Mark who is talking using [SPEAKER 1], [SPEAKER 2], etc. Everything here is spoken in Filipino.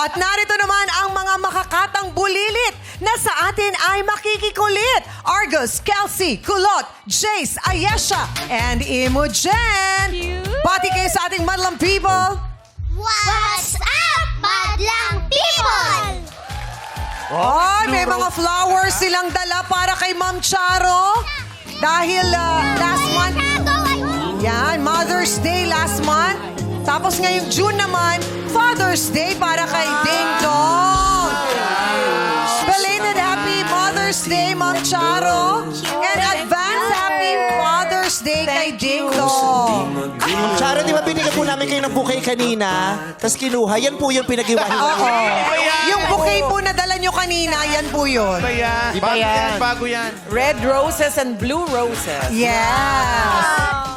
[SPEAKER 1] At narito naman ang mga makakatang bulilit na sa atin ay makikikulit. Argus, Kelsey, Kulot, Jace, Ayesha, and Imogen. Pati kayo sa ating madlang people.
[SPEAKER 2] What's up, madlang people?
[SPEAKER 1] Ay, may mga flowers silang dala para kay Ma'am Charo. Dahil last month, yan, Mother's Day last month. Tapos ngayong June naman, Father's Day para kay Ding Dong. Belated Happy Mother's Day, Ma'am Charo. And advance Happy Father's Day kay Ding Dong.
[SPEAKER 3] Charo, di ba binigyan po namin kayo ng bouquet kanina? Tapos kinuha. Yan po yung pinag-iwahin.
[SPEAKER 1] Oo. Yung bouquet po na dala nyo kanina, yan po yun.
[SPEAKER 4] Iba yan.
[SPEAKER 3] Iba yan.
[SPEAKER 4] Bago yan.
[SPEAKER 5] Red roses and blue roses.
[SPEAKER 1] Yes.